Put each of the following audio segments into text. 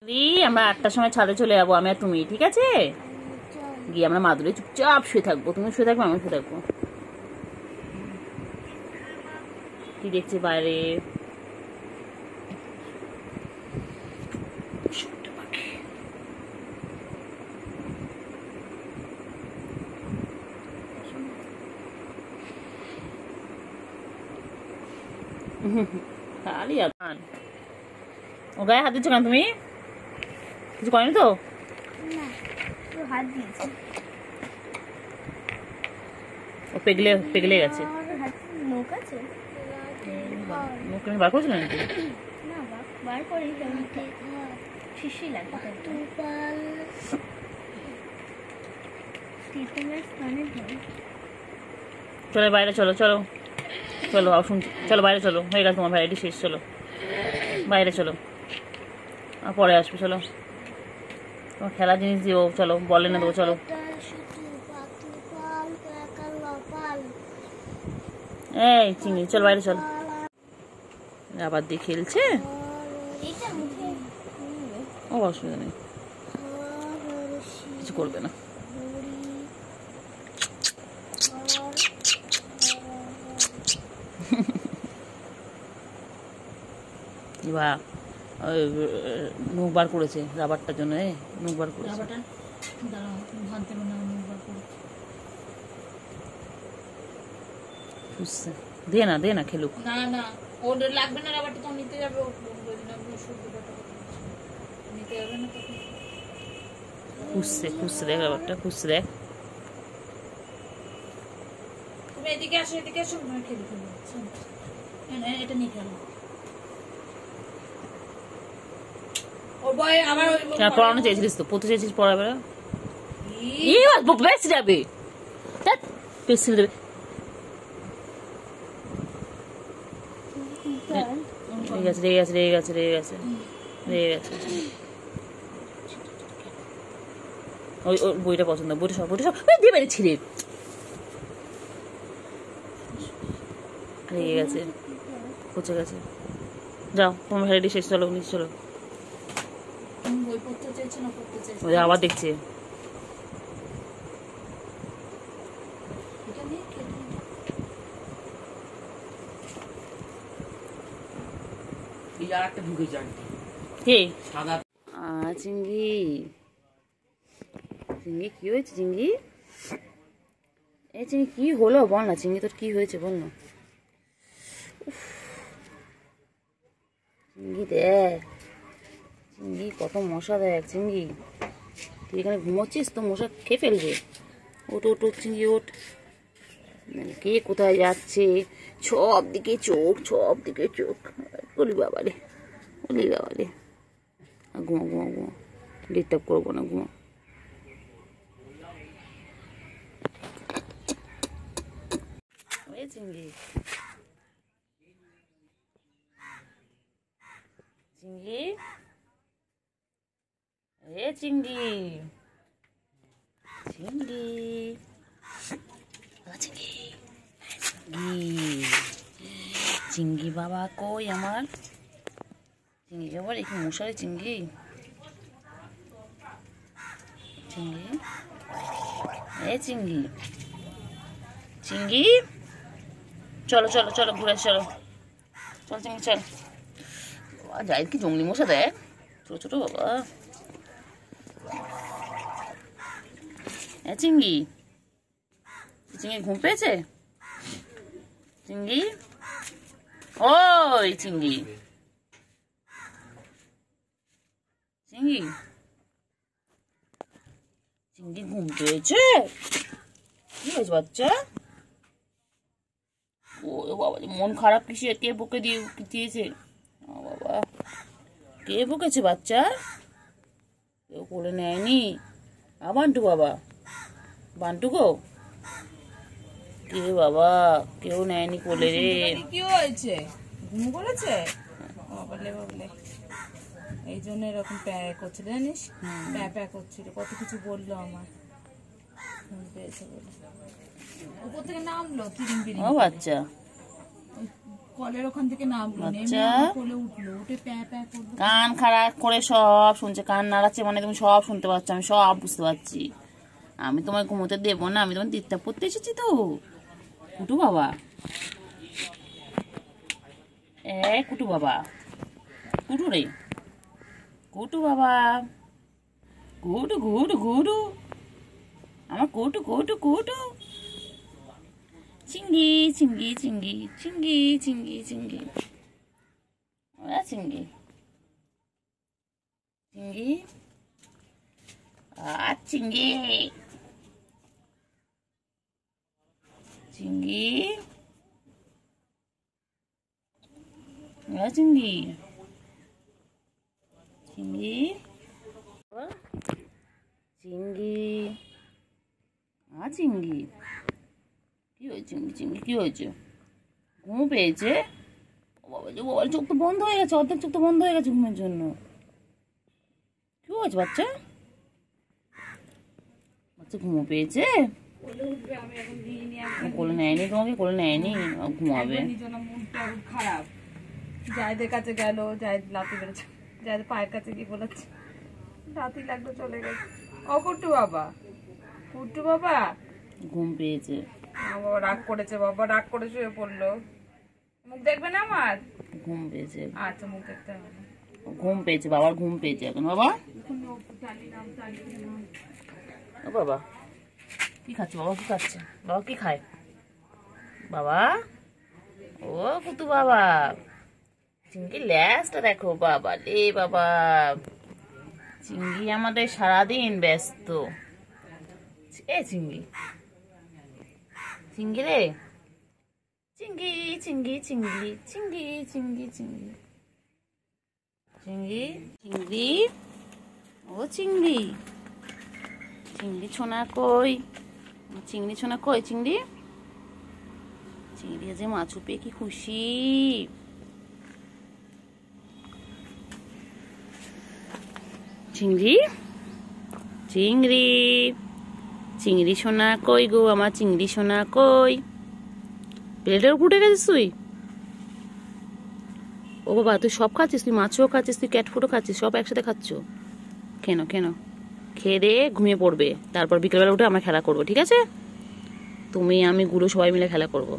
আমরা 8টার সময় ছাদে চলে যাবো, আমি আর তুমি, ঠিক আছে? গিয়ে আমরা মাদুরে চুপচাপ শুয়ে থাকবো, তুমি শুয়ে থাকবো, আমি শুয়ে থাকবো। কি দেখছি বাইরে? খালি ও গায়ে হাত দিচ্ছ কেন তুমি? কিছু করেনি তো? হাত দিয়েছি। ও পেগলে পেগলে গেছে। নখ আছে? নখ তুমি বার করেছিল নাকি? না বার করি, শিশি লাগে। চলো বাইরে, চলো চলো চলো, শুনছি, চলো বাইরে চলো, হয়ে গেছে তোমার ভ্যারাইটি শেষ, চলো বাইরে চলো, আর পরে আসবে, চলো তোমার খেলার জিনিস দিও, চলো বলে না দেবো, চলো। এই চিংড়ি চল বাইরে চল, আবার দিয়ে খেলছে, ও অসুবিধা নেই, কিছু করবে না। বা মুখ বার করেছে রাবারটার জন্য, মুখ বার করেছে। দে না দে না খেলুক, না না ওর লাগবে না রাবারটা, তো নিতে যাবে, নিতে যাবে না, খুঁজছে খুঁজছে দেখ রাবারটা, খুঁজছে দেখ। তুমি এদিকে আসো, এদিকে আসো, খেলে ফেলবো, এটা নিয়ে খেলো। পড়ানো চেয়েছিলিস তো, পড়তে চেয়েছিস, পড়াবে না, বেশি যাবে, পেন্সিল দেবে। রেগে গেছে রেগে গেছে রেগে গেছে রেগে গেছে রেগে গেছে। ওই ওর বইটা পছন্দ, বইটা সব দিয়ে বেড়েছি রে, রেগে গেছে, পচে গেছে। যাও তোমার ভ্যারাইটি শেষ, চলো নিচে চলো। আবার দেখছে, চিংড়ি চিংড়ি কি হয়েছে? চিংড়ি এই চিংড়ি কি হলো বল না, চিংড়ি তোর কি হয়েছে বল না। চিংড়ি দেখ, চিংড়ি কত মশা, দেখ চিংড়ি, তুই এখানে ঘুমোচ্ছিস তো মশা খেয়ে ফেলবে। ওট ওট ওট চিংড়ি ওট, কে কোথায় যাচ্ছে, সব দিকে চোখ, সব দিকে চোখ, বলি বাবারে, বলি বাবারে। ঘুমা ঘুমা ঘুমা, ডিস্টার্ব করবো না, ঘুমা। চিংড়ি চিংড়ি এ চিংড়ি চিংড়ি চিংড়ি চিংড়ি বাবা কই আমার চিংড়ি, আবার একটু মশারি চিংড়ি, চিংড়ি এ চিংড়ি চিংড়ি, চলো চলো চলো ঘুরে চলো, চল চিংড়ি চল। যাই কি জঙ্গলি মশা দেখ, ছোট ছোট বাবা। হ্যাঁ চিংড়ি, চিংড়ি ঘুম পেয়েছে? চিংড়ি ওই চিংড়ি, চিংড়ি চিংড়ি ঘুম পেয়েছে? কি হয়েছে বাচ্চা? ও বাবা, মন খারাপ কিসে, কে বকে দিয়েছে? বাবা কে বকেছে বাচ্চা? কেউ কোলে নেয়নি? বান্টু বাবা, বান্টু গো, কে বাবা, কেউ নেয়নি কোলে রে। কি হয়েছে, ঘুম করেছে? বাবলে বাবলে, এই জন্য এরকম প্যা করছিল জানিস, প্যা করছিল, কত কিছু বললো আমার, ঘুম পেয়েছে বলে উপর থেকে নামলো, ও বাচ্চা কলের ওখান থেকে নামলো, নেমে বাচ্চা। আমার কোলে উঠলো, উঠে প্যাঁ প্যাঁ করলো। কান খারাপ করে সব শুনছে, কান নাড়াচ্ছে মানে তুমি সব শুনতে পাচ্ছ, আমি সব বুঝতে পারছি। আমি তোমায় ঘুমোতে দেবো না, আমি তোমার তিত্তাপ করতে এসেছি তো। কুটু বাবা, কুটু বাবা, কুটু রে, কুটু বাবা, কুটু কুটু কুটু, আমার কুটু কুটু কুটু, চিঙ্গি চিঙ্গি চিঙ্গি চিঙ্গি চিঙ্গি চিঙ্গি, চিঙ্গি চিঙ্গি, চিঙ্গি চিঙ্গি, চিঙ্গি চিঙ্গি চিঙ্গি, চিঙ্গি, কি হয়েছে চিঙ্গি? চিঙ্গি কি হয়েছে? ঘুম পেয়েছে? বাবা যে বাবার চোখ তো বন্ধ হয়ে গেছে, অর্ধেক চোখ তো বন্ধ হয়ে গেছে ঘুমের জন্য। কি হয়েছে বাচ্চা? বাচ্চা ঘুমো পেয়েছে? কোলে নেয়নি তোমাকে? কোলে নেয়নি? ঘুমাবে। মনটা খারাপ, জায়দের কাছে গেল, জায়দ লাতি বেড়েছে, জায়দ পায়ের কাছে গিয়ে বলেছে লাতি লাগলো, চলে গেছে। ও কুট্টু বাবা, কুট্টু বাবা ঘুম পেয়েছে। বাবা রাগ করেছে, বাবা রাগ করে শুয়ে পড়লো। মুখ দেখবে না আমার? ঘুম পেয়েছে। আচ্ছা মুখ দেখতে হবে না। ঘুম পেয়েছে, বাবার ঘুম পেয়েছে এখন। বাবা ও বাবা কি খাচ্ছে? বাবা কি খাচ্ছে? বাবা কি খায়? বাবা ও কুতু বাবা, চিঙ্গি ল্যাসটা দেখো বাবা রে বাবা। চিঙ্গি আমাদের সারাদিন ব্যস্ত। চিঙ্গি, চিঙ্গি রে, চিঙ্গি চিঙ্গি চিঙ্গি চিঙ্গি চিঙ্গি চিঙ্গি চিঙ্গি চিঙ্গি, ও চিংড়ি, চিংড়ি ছোনা কই? চিংড়ি ছোনা কই? চিংড়ি, চিংড়ি যে মাছু পেয়ে কি খুশি। চিংড়ি, চিংড়ি, চিংড়ি সোনা কই গো আমার? চিংড়ি সোনা কই? প্লেটের উপর উঠে গেছিস তুই? ও বাবা তুই সব খাচ্ছিস? তুই মাছও খাচ্ছিস, তুই ক্যাট ফুডও খাচ্ছিস, সব একসাথে খাচ্ছ কেন? কেন? খেয়ে দিয়ে ঘুমিয়ে পড়বে, তারপর বিকেলবেলা উঠে আমরা খেলা করবো, ঠিক আছে? তুমি আমি গুলো সবাই মিলে খেলা করব।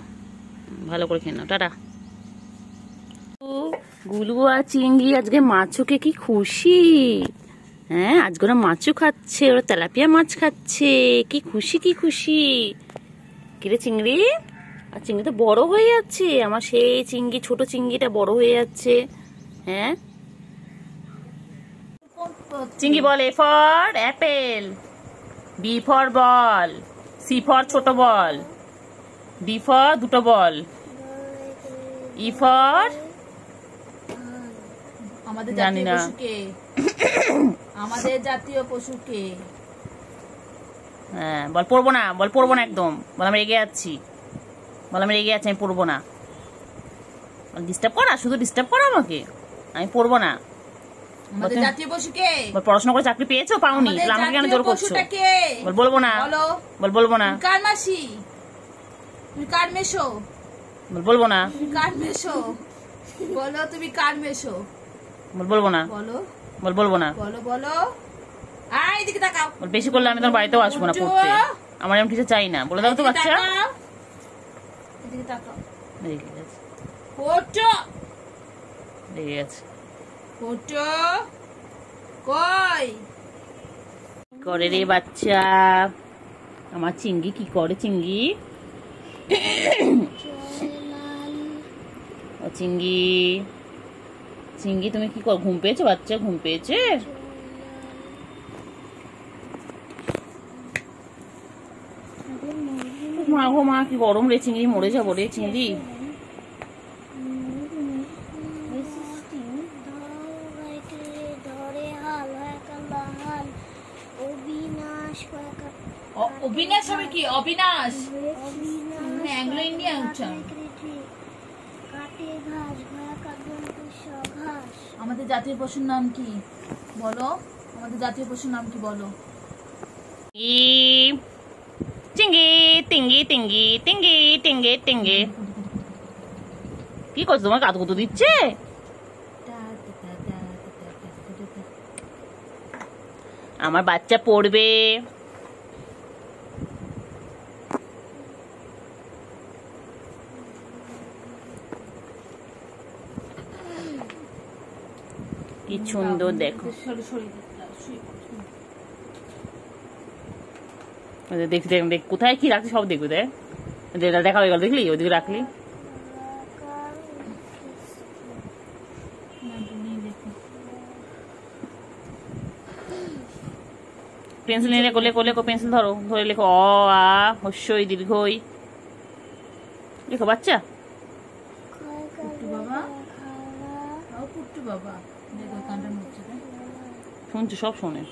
ভালো করে খেয়ে নাও, টাটা। গুলু আর চিংড়ি আজকে মাছুকে কি খুশি। হ্যাঁ আজকে ওরা মাছও খাচ্ছে, ওরা তেলাপিয়া মাছ খাচ্ছে, কি খুশি কি খুশি। কিরে চিংড়ি? আর চিংড়ি তো বড় হয়ে যাচ্ছে আমার, সেই চিংড়ি ছোট চিংড়িটা বড় হয়ে যাচ্ছে। হ্যাঁ চিংড়ি বল A for apple, B for ball, C for ছোট বল, ডি ফর দুটো বল, ই ফর আমাদের জানি জাতীয় না। পশু কে? আমাদের জাতীয় পশু কে? হ্যাঁ বল পড়বো না, বল পড়বো না একদম, বল আমি রেগে যাচ্ছি, বল আমি রেগে যাচ্ছি, আমি পড়বো না। ডিস্টার্ব করা, শুধু ডিস্টার্ব করা আমাকে, আমি পড়বো না। আমাদের জাতীয় পশু কে? বল পড়াশোনা করে চাকরি পেয়েছো? পাওনি, আমাদের আমাকে কেন জাতীয় জোর করছো? পশুটা কে? বল বলবো না, বলো। বল বলবো না, তুমি কার মাসি? তুমি কার মেশো? বল বলবো না, তুমি কার মেশো? বলো তুমি কার মেশো? বল বলবো না, বলো বল বলবো না, বলো বলো। আয় এদিকে তাকাও। বল বেশি করলে আমি তোমার বাড়িতেও আসবো না পড়তে, আমার এমন কিছু চাই না, বলে দাও তো বাচ্চা। এদিকে তাকাও। রেগে গেছে, ফটো রেগে গেছে। ফটো কই? করে রে বাচ্চা, আমার চিংড়ি কি করে? চিংড়ি ও চিংড়ি, চিংড়ি তুমি কি কর? ঘুম পেয়েছো বাচ্চা? ঘুম পেয়েছে? মা গো মা, কি গরম রে চিংড়ি, মরে যাবো রে চিংড়ি। অবিনাশ হবে কি? অবিনাশ অ্যাংলো ইন্ডিয়া উচ্চারণ। আমাদের জাতীয় পশুর নাম কি বলো? আমাদের জাতীয় পশুর নাম কি বলো? চিংড়ি, টিঙ্গি টিঙ্গি টিঙ্গি টিঙ্গি টিঙ্গি, কি করছো, তোমার কাতুকুতু দিচ্ছে? আমার বাচ্চা পড়বে। কি সুন্দর দেখো। দেখ দেখ দেখ কোথায় কি রাখছি সব দেখবে। দেখ দেখা হয়ে গেল, দেখলি ওইদিকে রাখলি। পেন্সিল নিয়ে লেখো, লেখো লেখো, পেন্সিল ধরো, ধরে লেখো অ আ হস্যই দীর্ঘই। লেখো বাচ্চা। শুনছো, সব শোনে।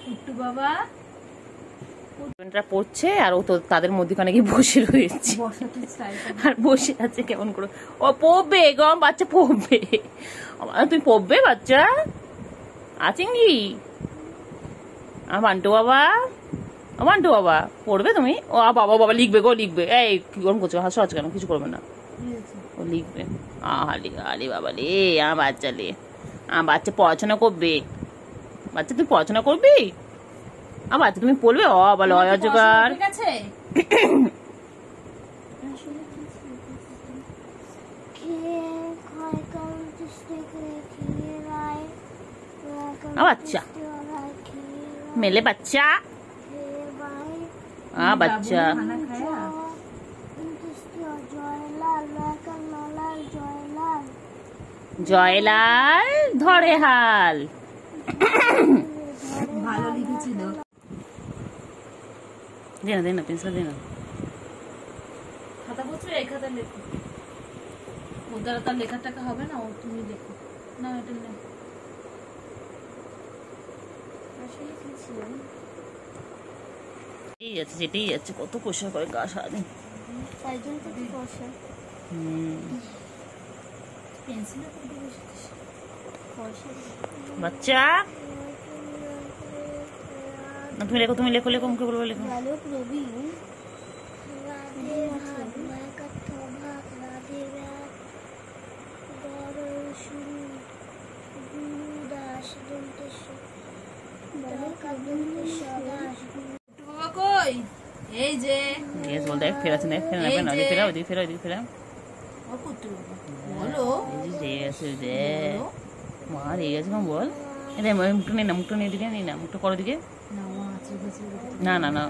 পড়ছে আর ও তো তাদের মধ্যখানে গিয়ে বসে রয়েছে আর বসে আছে কেমন করে। ও পড়বে গো, বাচ্চা পড়বে। তুমি পড়বে বাচ্চা? আচিঙ্গি বান্টু বাবা, বান্টু বাবা পড়বে তুমি? ও বাবা বাবা লিখবে গো, লিখবে। এই কি গরম করছো, হাসো আজ কেন? কিছু করবে না, ও লিখবে। আলি বাবা লে, আমার বাচ্চা লে, আমার বাচ্চা পড়াশোনা করবে। বাচ্চা তুই পড়াশোনা করবি? আমার বাচ্চা তুমি পড়বে? ও বলো অজগার। বাচ্চা মেলে বাচ্চা, বাচ্চা জয়লাল ধরে হাল। ভালো লিখেছিল। দে না, দে না, পেন্সিল দে না। খাতা বুঝছো, এই খাতা লেখো। ওর দ্বারা তার লেখার টাকা হবে না, ও তুমি লেখো না। এটা না, এই আছে, যেটাই যাচ্ছে, কত কোষা করে গা সারাদিন। বাচ্চা তুমি লেখো, তুমি লেখো, লেখো, মুখে বলবো লেখো। এই যে বল, দেখ ফেরাচ্ছে, দেখ ফেরা না, ওদিকে ফেরা, ওদিকে ফেরা, ওদিকে ফেরা। বলো মা রেগে গেছে কেমন বল। এটা মুখটা নেই না, মুখটা নিয়ে দিকে নেই না, মুখটা করো দিকে। না না না,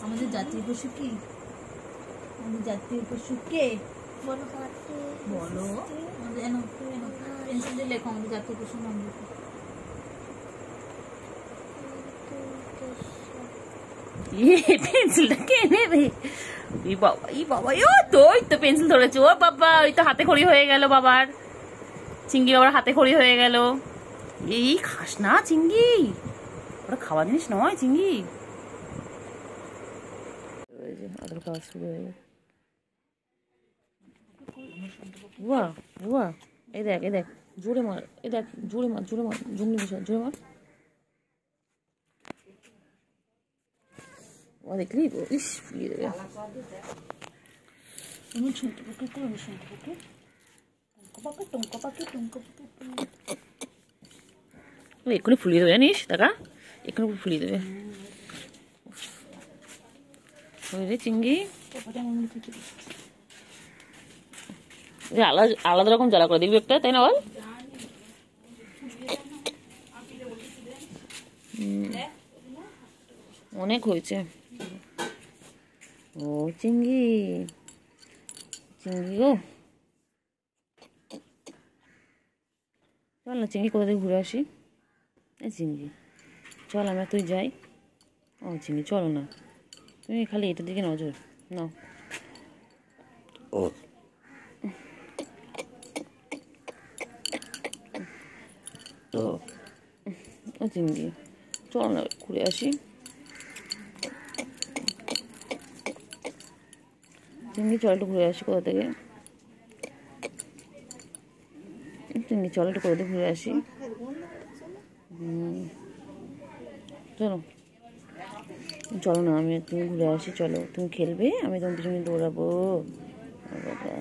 আমাদের জাতীয় পশু কি? আমাদের জাতীয় পশু কে বলো? বলো, পেন্সিল দিয়ে লেখো আমাদের জাতীয় পশুর নাম লেখো। পেন্সিলটা কে নেবে? ই বাবা, ই বাবা, ও তো ওই তো পেন্সিল ধরেছে। ও বাবা, ওই তো হাতে খড়ি হয়ে গেল বাবার। চিঙ্গি বাবার হাতে খড়ি হয়ে গেল। এই খাস না চিঙ্গি, ওটা খাওয়া জিনিস নয় চিঙ্গি। খাওয়া শুরু হয়ে গেছে। বুয়া বুয়া, এই দেখ, এই দেখ, জোরে মার, এই দেখ, জোরে মার, জোরে মার, জঙ্গলি বসে, জোরে মার। ও দেখলি, ইস ফুলিয়ে দেবে। তুমি শুনতে পাকে তো, আমি শুনতে পাকে টঙ্কা পাকে। এক্ষুনি ফুলিয়ে দেবে জানিস, দেখা এক্ষুনি ফুলিয়ে দেবে। রে চিঙ্গি আলাদা আলাদা রকম জ্বালা করে দেখবি একটা, তাই না বল? অনেক হয়েছে। ও চিঙ্গি, চিঙ্গি গো, চল না চিঙ্গি, কোথা থেকে ঘুরে আসি। এই চিঙ্গি চল, আমরা তুই যাই। ও চিঙ্গি চলো না, তুমি খালি এটার দিকে নজর নাও। ও চিঙ্গি চলো না, ঘুরে আসি। চিঙ্গি চল একটু ঘুরে আসি কোথা থেকে। চিঙ্গি চল একটু কোথা থেকে ঘুরে আসি। চলো চলো না, আমি তুমি ঘুরে আসি, চলো তুমি খেলবে, আমি তোমার পিছনে দৌড়াবো। বাবা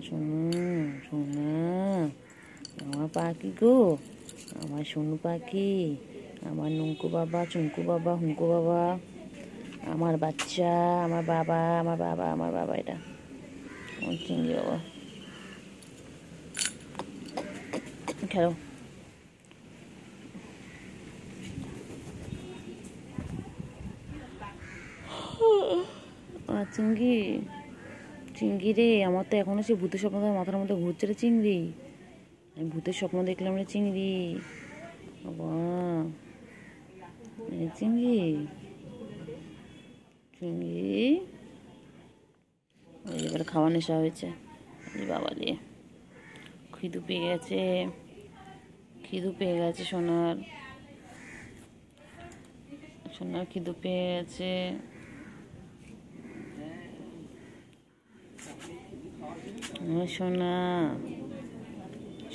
সোনা সোনা, আমার পাখি গো, আমার সোনু পাখি, আমার নঙ্কু বাবা, চুঙ্কু বাবা, হুঙ্কু বাবা, আমার বাচ্চা, আমার বাবা, আমার বাবা, আমার বাবা, এটা আমার চিংড়ি বাবা। খেলো। আর চিংড়ি, চিংড়ি রে, আমার তো এখনো সে ভূতের স্বপ্ন মাথার মধ্যে ঘুরছে রে চিংড়ি। আমি ভূতের স্বপ্ন দেখলাম রে চিংড়ি। বাবা চিংড়ি, চিংড়ি এবারে খাওয়া নেশা হয়েছে বাবা রে। খিদু পেয়ে গেছে, খিদু পেয়ে গেছে সোনার, সোনার খিদু পেয়ে গেছে। সোনা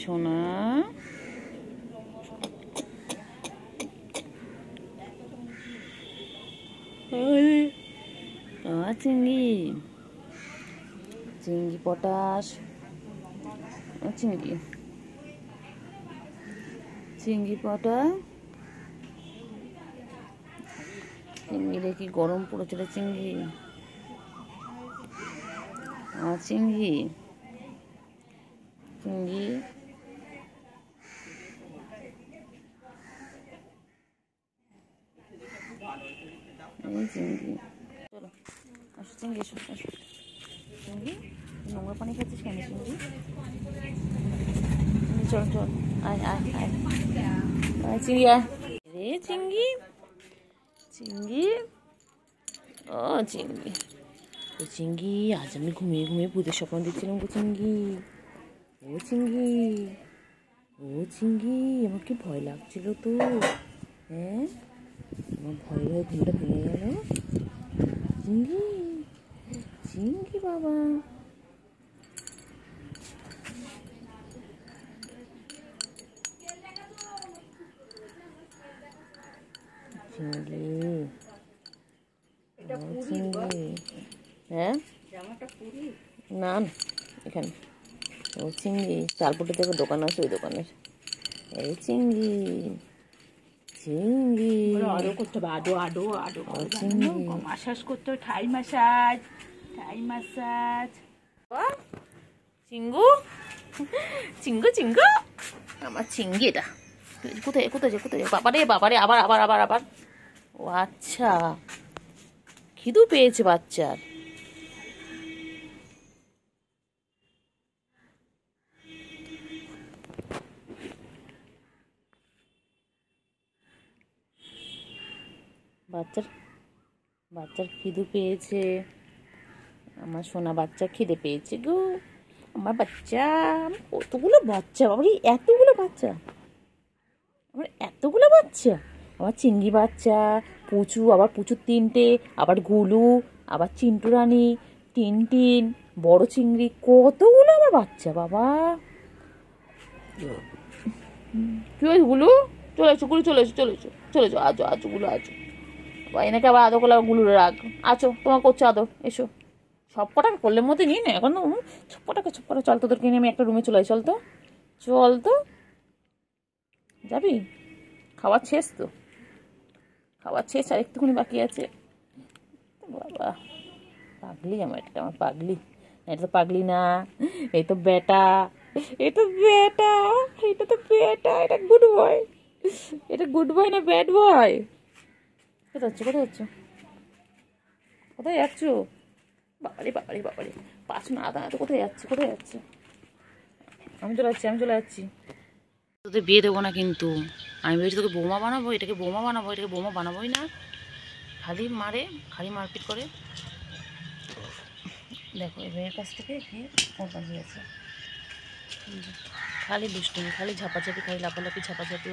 সোনা, চিংড়ি, চিংড়ি পটাশ, চিংড়ি, চিংড়ি পটাশ, চিংড়ি দেখি গরম পড়েছে রে চিংড়ি। চিংড়ি, চিংড়ি, এই চিংড়ি, চলো আসো চিংড়ি, এসো আসো চিংড়ি। নোংরা পানি খাচ্ছিস কেন চিংড়ি? চল চল, আয় আয় আয় আয় চিংড়ি, আয় রে চিংড়ি, চিংড়ি, ও চিংড়ি, ও চিংড়ি, আজ আমি ঘুমিয়ে ঘুমিয়ে ভূতের স্বপ্ন দেখছিলাম গো চিংড়ি। ও চিংড়ি, ও চিংড়ি, আমার কি ভয় লাগছিল তো। হ্যাঁ, আমার ভয় ভয় ঘুমটা ভেঙে গেল। চিংড়ি, চিংড়ি বাবা, চিংড়ি, চিংড়ি, হ্যাঁ না না এখানে। ও চিংড়ি, তালপুটে থেকে দোকান আছে, ওই দোকানের। এই চিংড়ি, চিংড়ি আদো করতে হবে, আদো আদো আদো, চিংড়ি, মাসাজ করতে হবে, ঠাই মাসাজ, ঠাই মাসাজ। চিঙ্গু, চিঙ্গু, চিঙ্গু, আমার চিংড়ি এটা। কোথায় কোথায় যে কোথায়, বাবারে বাবারে, আবার আবার আবার আবার। ও আচ্ছা, খিদু পেয়েছে বাচ্চার। বাচ্চার বাচ্চার খিদু পেয়েছে, আমার সোনা বাচ্চা খিদে পেয়েছে গো। আমার বাচ্চা, কতগুলো বাচ্চা বাবারে, এতগুলো বাচ্চা, আমার এতগুলো বাচ্চা। আমার চিংড়ি বাচ্চা, পুচু, আবার পুচুর 3টে, আবার গুলু, আবার চিন্টু রানী, টিনটিন, বড় চিংড়ি, কতগুলো আমার বাচ্চা বাবা। কি হয়েছে গুলু? চলে এসো গুলু, চলে এসো, চলে এসো, চলে এসো, আজো আজো গুলু, আজো। এনাকে আবার আদর করলে গুলু রাগ। আছো, তোমার করছো আদর, এসো। সব কটাকে করলে মধ্যে নিয়ে না এখন, ছপটাকে ছপটা। চল তোদেরকে নিয়ে আমি একটা রুমে চলে, চল তো, চল তো, যাবি? খাবার শেষ তো, খাবার শেষ, আর একটুখানি বাকি আছে। বাবা পাগলি আমার, এটা আমার পাগলি। এটা তো পাগলি না, এই তো বেটা, এটা বেটা, এটা তো বেটা, এটা গুড বয়। এটা গুড বয় না ব্যাড বয়? কোথায় যাচ্ছ, কোথায় যাচ্ছ, কোথায় যাচ্ছ? বাবারে বাবারে বাবারে, পাঁচ না আদা, তো কোথায় যাচ্ছে, কোথায় যাচ্ছে? আমি চলে যাচ্ছি, আমি চলে যাচ্ছি। তোদের বিয়ে দেবো না কিন্তু, আমি ভেবেছি তোকে বৌমা বানাবো, এটাকে বৌমা বানাবো, এটাকে বৌমা বানাবোই না। খালি মারে, খালি মারপিট করে। দেখো এই মেয়ের কাছ থেকে গিয়ে ওর কাছে গেছে, খালি দুষ্টুমি, খালি ঝাপাঝাপি, খালি লাফালাফি, ঝাপাঝাপি।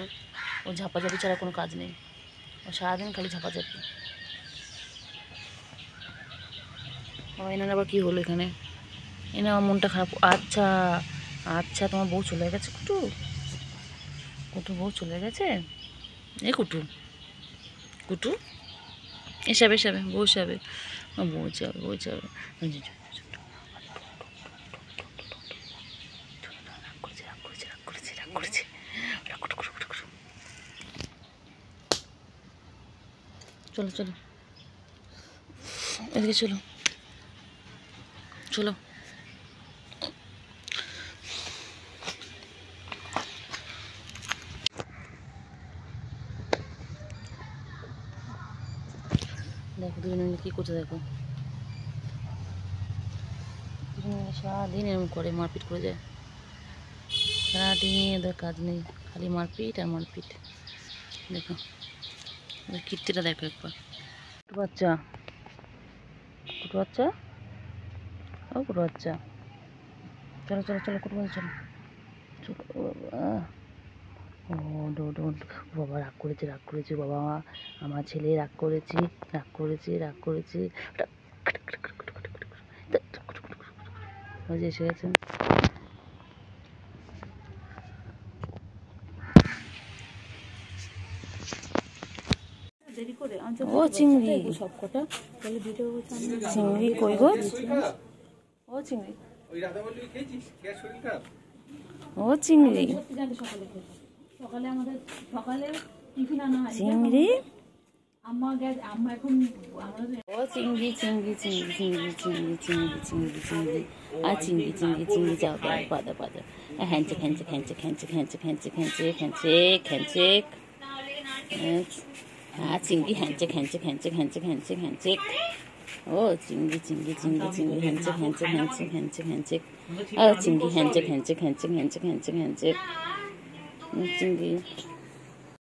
ও ঝাপাঝাপি ছাড়া কোনো কাজ নেই, ও সারাদিন খালি ঝাপাঝাপি। এনার আবার কী হলো এখানে? এনে আমার মনটা খারাপ। আচ্ছা আচ্ছা, তোমার বউ চলে গেছে একটু, কুটু বউ চলে গেছে। এ কুটু, কুটু এসাবে এসাবে, বউ এসাবে, বউ যাবে, বউ যাবে। চলো চলো, এদিকে চলো, চলো। দেখো দুজনে মিলে কী করছে, দেখো দুজনে মিলে সারাদিন এরকম করে, মারপিট করে যায়। সারাদিন ওদের কাজ নেই, খালি মারপিট আর মারপিট। দেখো ওদের কীর্তিটা দেখো একবার। কুটু বাচ্চা, কুটু বাচ্চা, ও কুটু বাচ্চা, চলো চলো চলো, কুটু বাচ্চা চলো, চলো। ও বাবা, ও ডোন্ট, বাবা রাগ করেছে, রাগ করেছে বাবা, আমার ছেলে রাগ করেছে, রাগ করেছে, রাগ করেছে। ওই যে এসে গেছে। ও চিংড়ি, সবকটা তাহলে ভিডিও চিংড়ি কই গো, ও চিংড়ি, ও চিংড়ি, সকালে আমাদের সকালে টিফিন আনা হয় চিংড়ি, আম্মা এখন আমাদের ও চিংড়ি চিংড়ি চিংড়ি চিংড়ি চিংড়ি চিংড়ি চিংড়ি চিংড়ি, আর চিংড়ি চিংড়ি চিংড়ি যাও পাদা পাদা, হ্যাঁচে খ্যাঁচে খ্যাঁচে খ্যাঁচে খ্যাঁচে খ্যাঁচে খ্যাঁচে খ্যাঁচে খ্যাঁচে, আর চিংড়ি হ্যাঁচে খ্যাঁচে খ্যাঁচে খ্যাঁচে খ্যাঁচে খ্যাঁচে, ও চিংড়ি চিংড়ি চিংড়ি চিংড়ি হ্যাঁচে খ্যাঁচে খ্যাঁচে খ্যাঁচে খ্যাঁচে, ও চিংড়ি হ্যাঁচে খ্যাঁচে খ্যাঁচে খ্যাঁচে খ্যাঁচে খ্যাঁচে খ্যাঁচে, চিংড়ি